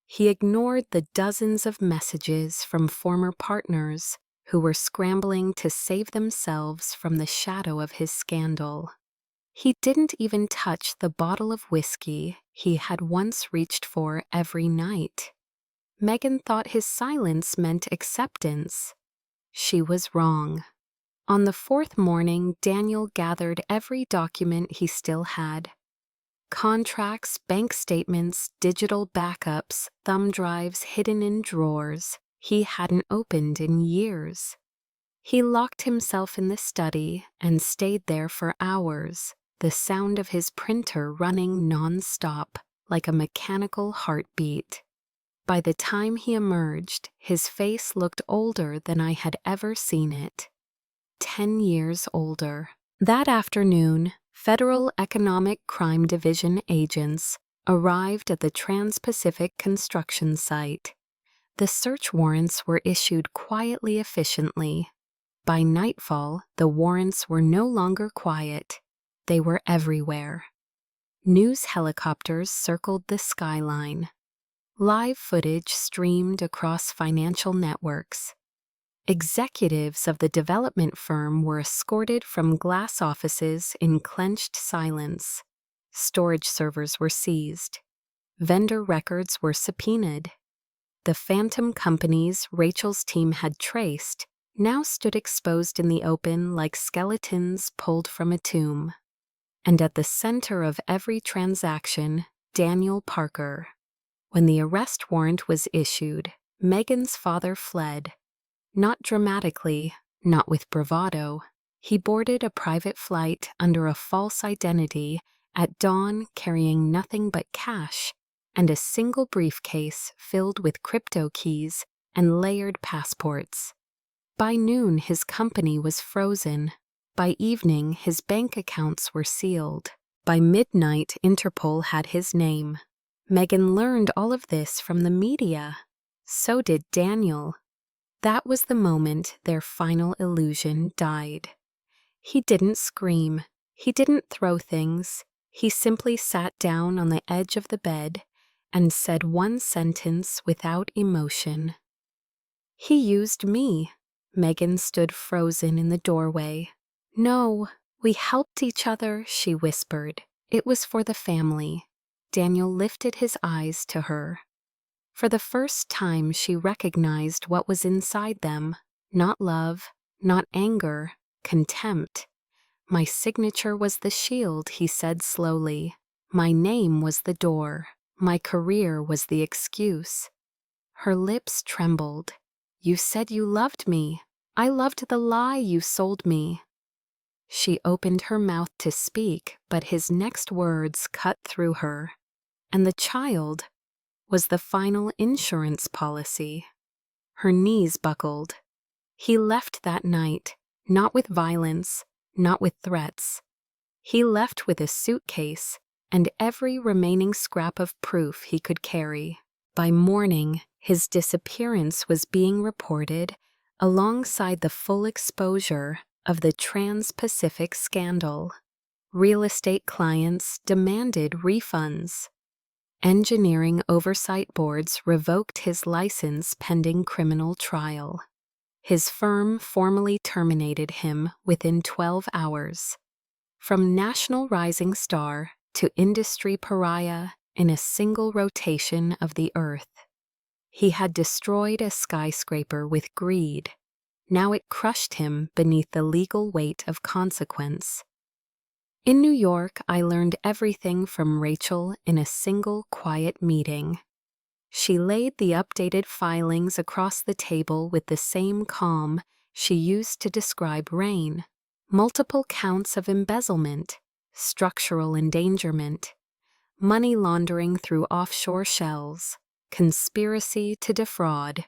He ignored the dozens of messages from former partners who were scrambling to save themselves from the shadow of his scandal. He didn't even touch the bottle of whiskey he had once reached for every night. Megan thought his silence meant acceptance. She was wrong. On the 4th morning, Daniel gathered every document he still had. Contracts, bank statements, digital backups, thumb drives hidden in drawers he hadn't opened in years. He locked himself in the study and stayed there for hours, the sound of his printer running non-stop, like a mechanical heartbeat. By the time he emerged, his face looked older than I had ever seen it. 10 years older. That afternoon, Federal Economic Crime Division agents arrived at the Trans-Pacific construction site. The search warrants were issued quietly, efficiently. By nightfall, the warrants were no longer quiet. They were everywhere. News helicopters circled the skyline. Live footage streamed across financial networks. Executives of the development firm were escorted from glass offices in clenched silence. Storage servers were seized. Vendor records were subpoenaed. The phantom companies Rachel's team had traced now stood exposed in the open like skeletons pulled from a tomb. And at the center of every transaction, Daniel Parker. When the arrest warrant was issued, Megan's father fled. Not dramatically, not with bravado. He boarded a private flight under a false identity at dawn, carrying nothing but cash and a single briefcase filled with crypto keys and layered passports. By noon, his company was frozen. By evening, his bank accounts were sealed. By midnight, Interpol had his name. Megan learned all of this from the media. So did Daniel. That was the moment their final illusion died. He didn't scream. He didn't throw things. He simply sat down on the edge of the bed and said one sentence without emotion. "He used me." Megan stood frozen in the doorway. "No, we helped each other," she whispered. "It was for the family." Daniel lifted his eyes to her. For the first time, she recognized what was inside them. Not love, not anger, contempt. "My signature was the shield," he said slowly. "My name was the door. My career was the excuse." Her lips trembled. "You said you loved me. I loved the lie you sold me." She opened her mouth to speak, but his next words cut through her. And the child was the final insurance policy. Her knees buckled. He left that night, not with violence, not with threats. He left with a suitcase and every remaining scrap of proof he could carry. By morning, his disappearance was being reported alongside the full exposure of the Trans-Pacific scandal. Real estate clients demanded refunds. Engineering oversight boards revoked his license pending criminal trial. His firm formally terminated him within 12 hours. From national rising star to industry pariah in a single rotation of the earth. He had destroyed a skyscraper with greed. Now it crushed him beneath the legal weight of consequence. In New York, I learned everything from Rachel in a single quiet meeting. She laid the updated filings across the table with the same calm she used to describe Rain. Multiple counts of embezzlement, structural endangerment, money laundering through offshore shells, conspiracy to defraud.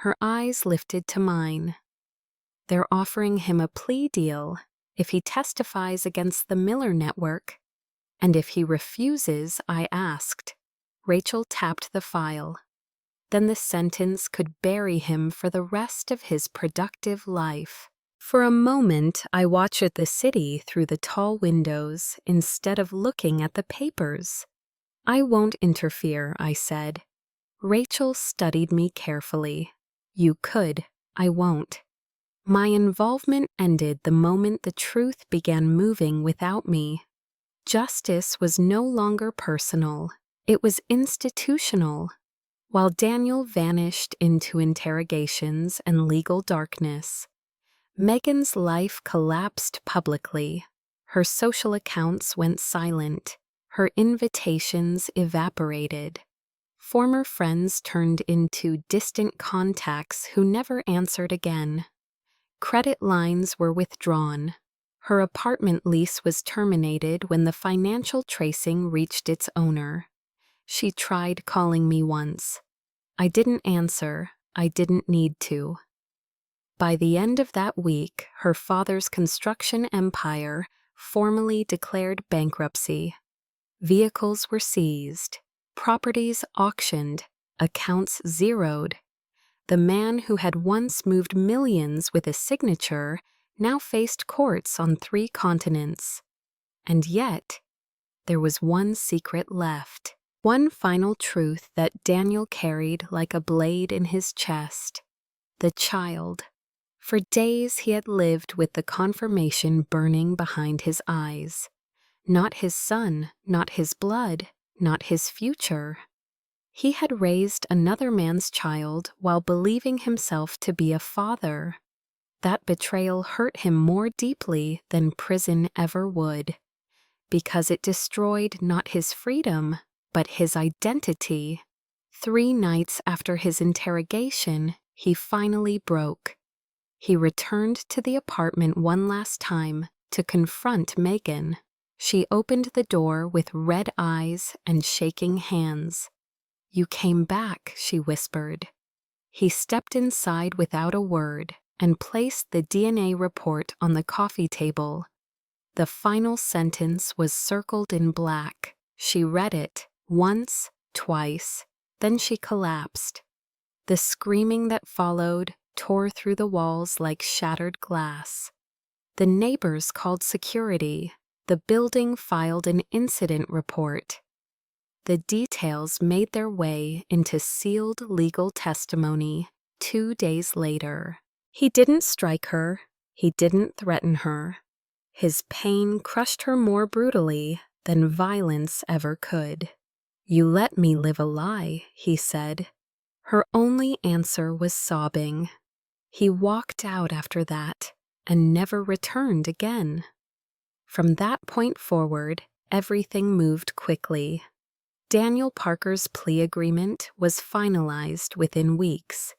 Her eyes lifted to mine. "They're offering him a plea deal if he testifies against the Miller Network." "And if he refuses?" I asked. Rachel tapped the file. "Then the sentence could bury him for the rest of his productive life." For a moment, I watched the city through the tall windows instead of looking at the papers. "I won't interfere," I said. Rachel studied me carefully. "You could. I won't." My involvement ended the moment the truth began moving without me. Justice was no longer personal. It was institutional. While Daniel vanished into interrogations and legal darkness, Megan's life collapsed publicly. Her social accounts went silent. Her invitations evaporated. Former friends turned into distant contacts who never answered again. Credit lines were withdrawn. Her apartment lease was terminated when the financial tracing reached its owner. She tried calling me once. I didn't answer. I didn't need to. By the end of that week, her father's construction empire formally declared bankruptcy. Vehicles were seized, properties auctioned, accounts zeroed. The man who had once moved millions with a signature now faced courts on 3 continents. And yet, there was one secret left. One final truth that Daniel carried like a blade in his chest. The child. For days he had lived with the confirmation burning behind his eyes. Not his son, not his blood, not his future. He had raised another man's child while believing himself to be a father. That betrayal hurt him more deeply than prison ever would, because it destroyed not his freedom, but his identity. 3 nights after his interrogation, he finally broke. He returned to the apartment one last time to confront Megan. She opened the door with red eyes and shaking hands. "You came back," she whispered. He stepped inside without a word and placed the DNA report on the coffee table. The final sentence was circled in black. She read it once, twice, then she collapsed. The screaming that followed tore through the walls like shattered glass. The neighbors called security. The building filed an incident report. The details made their way into sealed legal testimony 2 days later. He didn't strike her. He didn't threaten her. His pain crushed her more brutally than violence ever could. "You let me live a lie," he said. Her only answer was sobbing. He walked out after that and never returned again. From that point forward, everything moved quickly. Daniel Parker's plea agreement was finalized within weeks.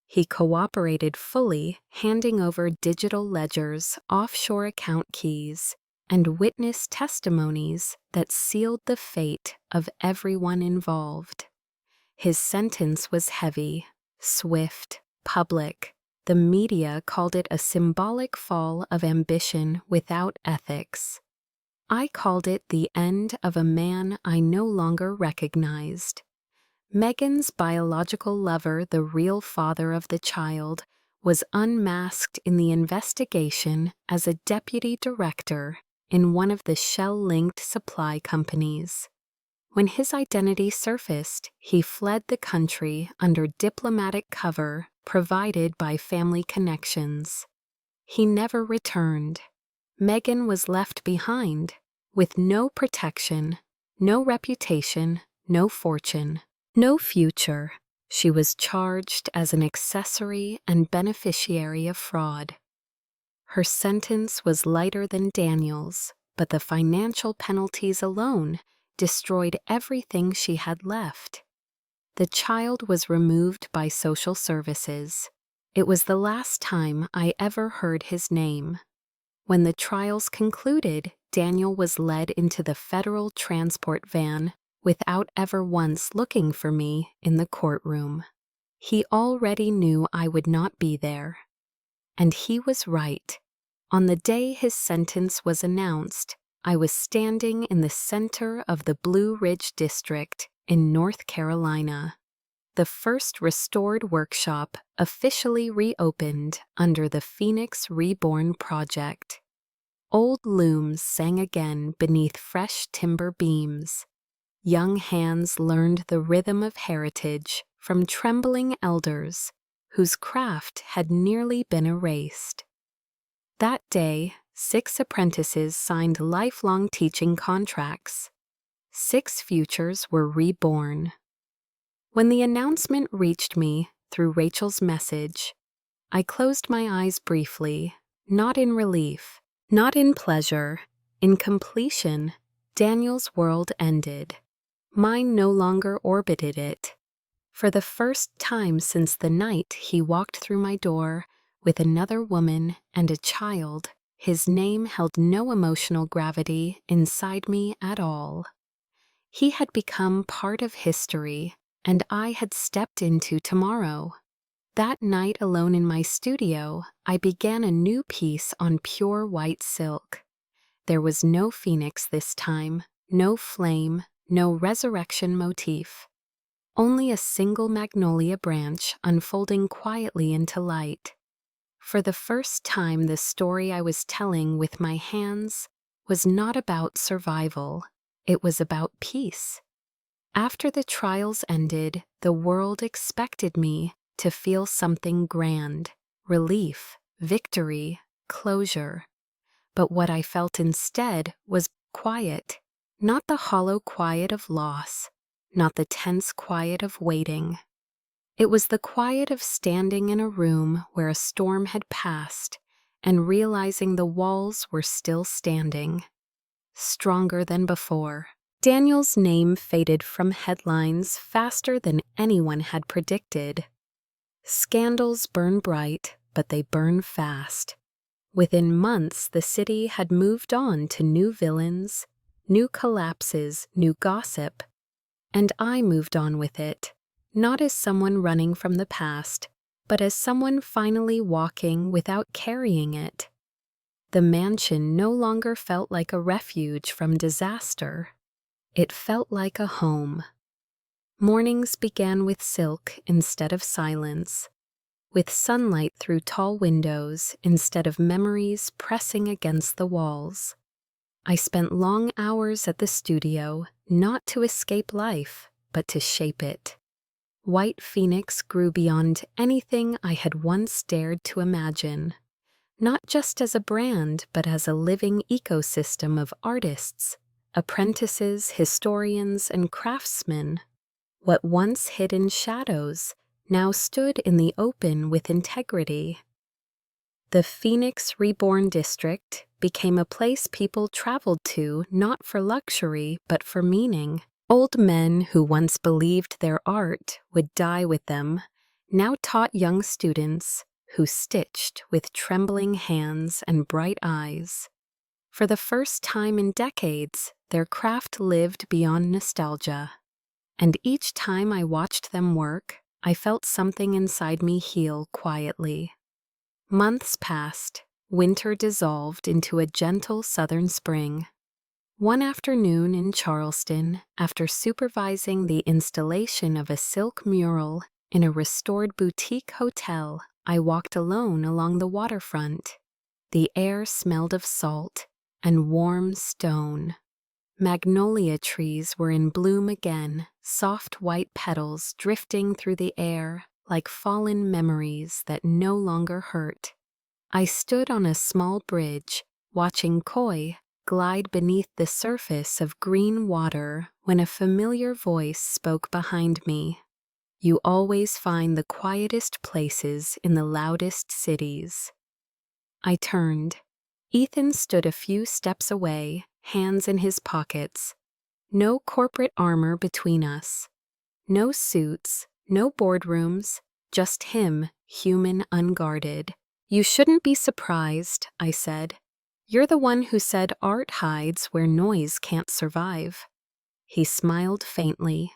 He cooperated fully, handing over digital ledgers, offshore account keys, and witness testimonies that sealed the fate of everyone involved. His sentence was heavy, swift, public. The media called it a symbolic fall of ambition without ethics. I called it the end of a man I no longer recognized. Megan's biological lover, the real father of the child, was unmasked in the investigation as a deputy director in one of the shell-linked supply companies. When his identity surfaced, he fled the country under diplomatic cover provided by family connections. He never returned. Megan was left behind, with no protection, no reputation, no fortune, no future. She was charged as an accessory and beneficiary of fraud. Her sentence was lighter than Daniel's, but the financial penalties alone destroyed everything she had left. The child was removed by social services. It was the last time I ever heard his name. When the trials concluded, Daniel was led into the federal transport van without ever once looking for me in the courtroom. He already knew I would not be there. And he was right. On the day his sentence was announced, I was standing in the center of the Blue Ridge District in North Carolina. The first restored workshop officially reopened under the Phoenix Reborn Project. Old looms sang again beneath fresh timber beams. Young hands learned the rhythm of heritage from trembling elders whose craft had nearly been erased. That day, 6 apprentices signed lifelong teaching contracts. 6 futures were reborn. When the announcement reached me through Rachel's message, I closed my eyes briefly, not in relief, not in pleasure. In completion, Daniel's world ended. Mine no longer orbited it. For the first time since the night he walked through my door with another woman and a child, his name held no emotional gravity inside me at all. He had become part of history, and I had stepped into tomorrow. That night alone in my studio, I began a new piece on pure white silk. There was no phoenix this time, no flame, no resurrection motif. Only a single magnolia branch unfolding quietly into light. For the first time, the story I was telling with my hands was not about survival. It was about peace. After the trials ended, the world expected me to feel something grand, relief, victory, closure. But what I felt instead was quiet. Not the hollow quiet of loss, not the tense quiet of waiting. It was the quiet of standing in a room where a storm had passed and realizing the walls were still standing, stronger than before. Daniel's name faded from headlines faster than anyone had predicted. Scandals burn bright, but they burn fast. Within months, the city had moved on to new villains, new collapses, new gossip, and I moved on with it, not as someone running from the past, but as someone finally walking without carrying it. The mansion no longer felt like a refuge from disaster. It felt like a home. Mornings began with silk instead of silence, with sunlight through tall windows instead of memories pressing against the walls. I spent long hours at the studio, not to escape life, but to shape it. White Phoenix grew beyond anything I had once dared to imagine, not just as a brand, but as a living ecosystem of artists, apprentices, historians, and craftsmen. What once hid in shadows now stood in the open with integrity. The Phoenix Reborn District became a place people traveled to not for luxury but for meaning. Old men who once believed their art would die with them now taught young students who stitched with trembling hands and bright eyes. For the first time in decades, their craft lived beyond nostalgia. And each time I watched them work, I felt something inside me heal quietly. Months passed, winter dissolved into a gentle southern spring. One afternoon in Charleston, after supervising the installation of a silk mural in a restored boutique hotel, I walked alone along the waterfront. The air smelled of salt and warm stone. Magnolia trees were in bloom again, soft white petals drifting through the air like fallen memories that no longer hurt. I stood on a small bridge, watching koi glide beneath the surface of green water when a familiar voice spoke behind me. You always find the quietest places in the loudest cities. I turned. Ethan stood a few steps away, hands in his pockets. No corporate armor between us. No suits, no boardrooms, just him, human, unguarded. You shouldn't be surprised, I said. You're the one who said art hides where noise can't survive. He smiled faintly.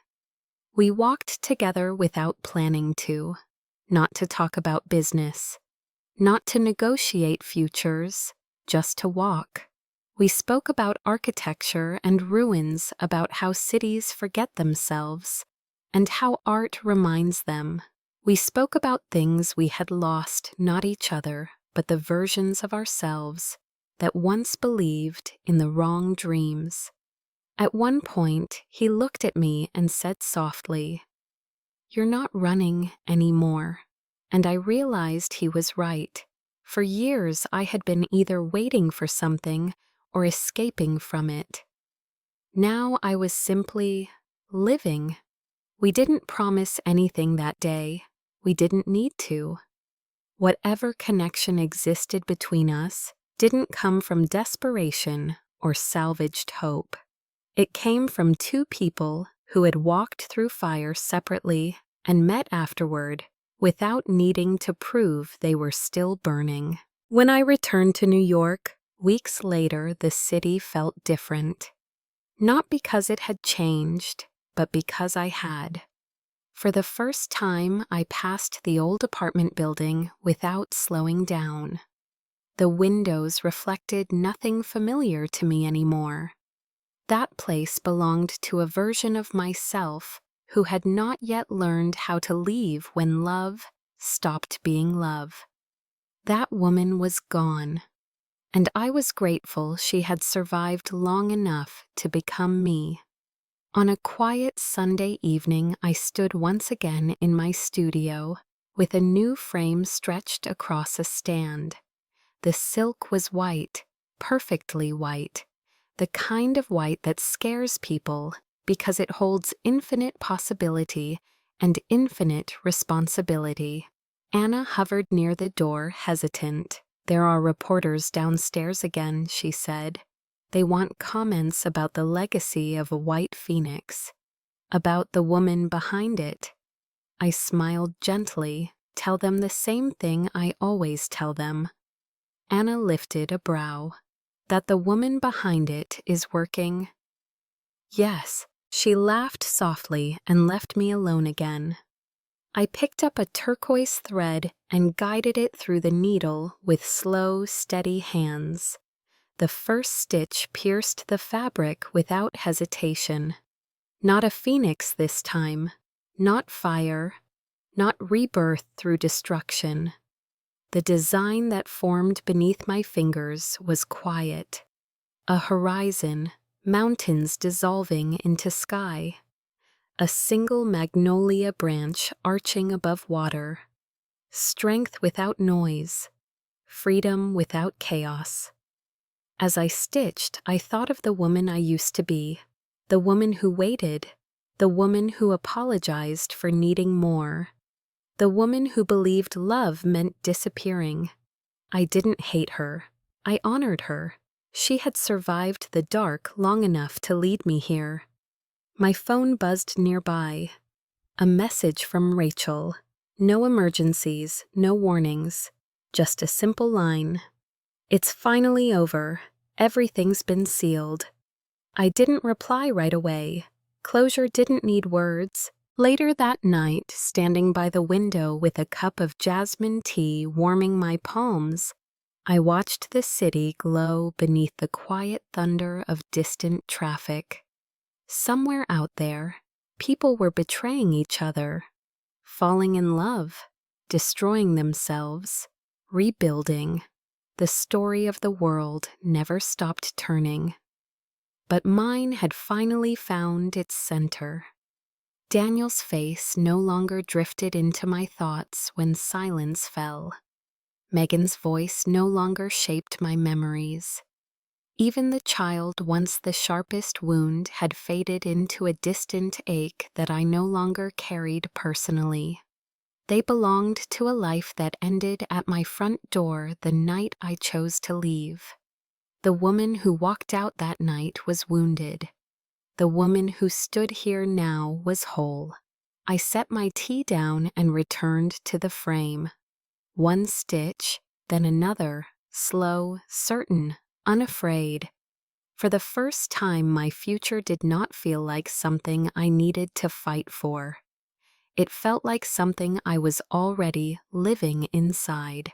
We walked together without planning to, not to talk about business, not to negotiate futures, just to walk. We spoke about architecture and ruins, about how cities forget themselves, and how art reminds them. We spoke about things we had lost, not each other, but the versions of ourselves that once believed in the wrong dreams. At one point, he looked at me and said softly, "You're not running anymore." And I realized he was right. For years, I had been either waiting for something or escaping from it. Now I was simply living. We didn't promise anything that day. We didn't need to. Whatever connection existed between us didn't come from desperation or salvaged hope. It came from two people who had walked through fire separately and met afterward without needing to prove they were still burning. When I returned to New York, weeks later, the city felt different. Not because it had changed, but because I had. For the first time, I passed the old apartment building without slowing down. The windows reflected nothing familiar to me anymore. That place belonged to a version of myself who had not yet learned how to leave when love stopped being love. That woman was gone, and I was grateful she had survived long enough to become me. On a quiet Sunday evening, I stood once again in my studio with a new frame stretched across a stand. The silk was white, perfectly white, the kind of white that scares people because it holds infinite possibility and infinite responsibility. Anna hovered near the door, hesitant. "There are reporters downstairs again," she said. "They want comments about the legacy of a white phoenix, about the woman behind it." I smiled gently. "Tell them the same thing I always tell them." Anna lifted a brow. "That the woman behind it is working?" "Yes." She laughed softly and left me alone again. I picked up a turquoise thread and guided it through the needle with slow, steady hands. The first stitch pierced the fabric without hesitation. Not a phoenix this time, not fire, not rebirth through destruction. The design that formed beneath my fingers was quiet. A horizon, mountains dissolving into sky. A single magnolia branch arching above water. Strength without noise. Freedom without chaos. As I stitched, I thought of the woman I used to be. The woman who waited. The woman who apologized for needing more. The woman who believed love meant disappearing. I didn't hate her. I honored her. She had survived the dark long enough to lead me here. My phone buzzed nearby. A message from Rachel. No emergencies, no warnings. Just a simple line. "It's finally over. Everything's been sealed." I didn't reply right away. Closure didn't need words. Later that night, standing by the window with a cup of jasmine tea warming my palms, I watched the city glow beneath the quiet thunder of distant traffic. Somewhere out there, people were betraying each other, falling in love, destroying themselves, rebuilding. The story of the world never stopped turning. But mine had finally found its center. Daniel's face no longer drifted into my thoughts when silence fell. Megan's voice no longer shaped my memories. Even the child once the sharpest wound had faded into a distant ache that I no longer carried personally. They belonged to a life that ended at my front door the night I chose to leave. The woman who walked out that night was wounded. The woman who stood here now was whole. I set my tea down and returned to the frame. One stitch, then another, slow, certain, unafraid. For the first time, my future did not feel like something I needed to fight for. It felt like something I was already living inside.